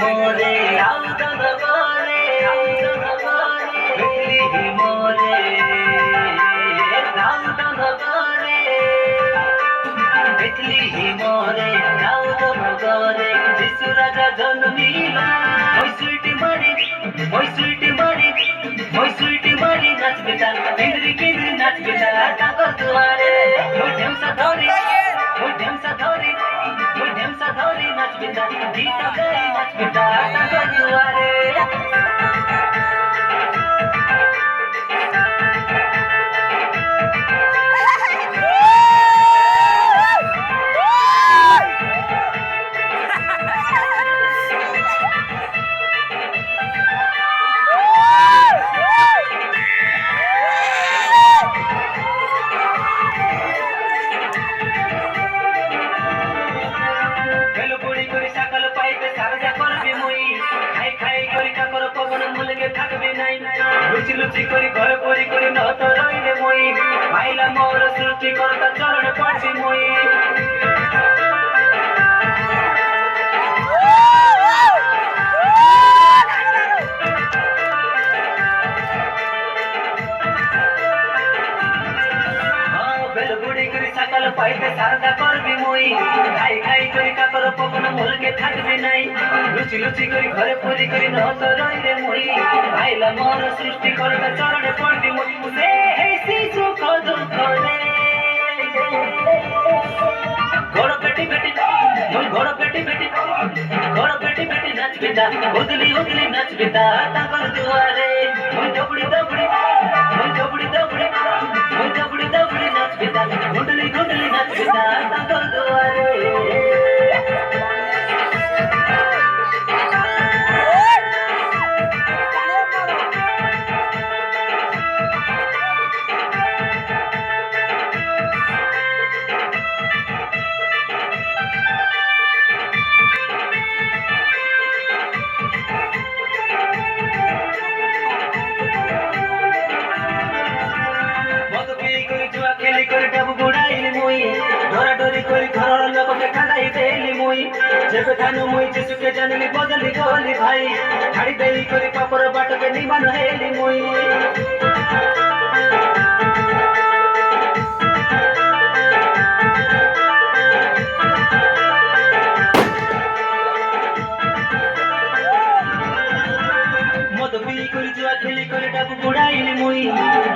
মোরে আউদন করে দেখলি মোরে আউদন করে দেখলি মোরে আউদন করে যিশু রাজা জন্মিলা ওই সুইটি মারি নাচবে তার কেন্দ্রি নাচবে তার টাকা দুয়ারে ওই ঢেমসা ধরি নাচবে তার গীত গাই নাচবে তার টাকা দুয়ারে লুচি করি ঘরে পরি করি নত রইলে মই পাইলা মোর সৃষ্টি করতা চরণে পড়ছি মই বেলগুড়ি করি সকাল পাইতে সারদা করবি মই খাই করি কাকর পবন মুলকে থাকবি নাই লুচি করি ঘরে পরি করি নত রইলে মই পাইলা মোর সৃষ্টি করতা চরণে পড়বি মই সে হেসি সুখ দুঃখ রে ঘোড় পেটি নাচবে তা উদলি নাচবে তা তাকর দুয়ারে মই দবড়ি নাচবে তা উদলি নাচবে তা তাকর দুয়ারে খেলি করে ডাবু বুড়াইলি মুই ধরাধরি করি ঘর লোককে কাঁদাই দেলি মুই যেবে ধানু মুই যিশুকে জানিলি বদলি গলি ভাই ছাড়ি দেই করি পাপর বাটকে নিবান হেলি মুই খেলি করে ডাবু বুড়াইলি মুই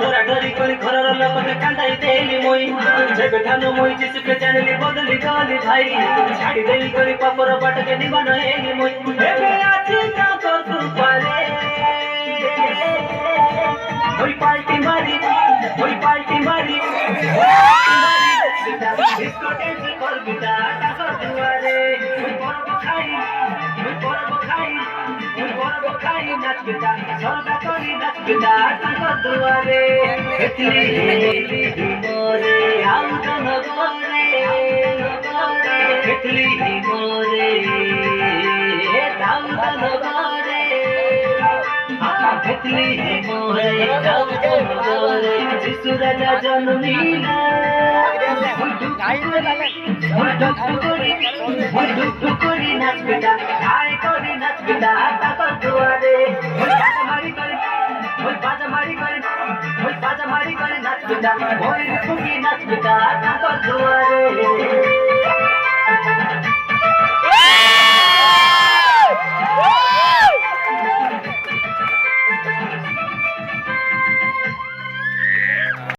ধরাধরি করি ঘরের লোককে কাঁদাই দেলি মুই যেবে ধানু মুই যিশুকে জানিলি বদলি গলি ভাই ছাড়ি দেই করি পাপর বাটকে নিবান হেলি মুই এবে আছি তাকর কৃপারে ওই পাল্টি মারি বিস্কুটে করবি তা টাকা দুয়ারে ওই পরব খাই নাচবে তা সরদা করি নাচবে তা টাকা দুয়ারে মোরে আউদন করে দেখলি মোরে আউদন করে দেখলি মোরে আউদন করে যিশু রাজা জন্মিলা ডুব করি নাচবে তা হাই করি নাচবে তা তাকর দুয়ারে বাজা মারি করে নাচবে তা ওই ফুকি নাচবে তা তাকর দুয়ারে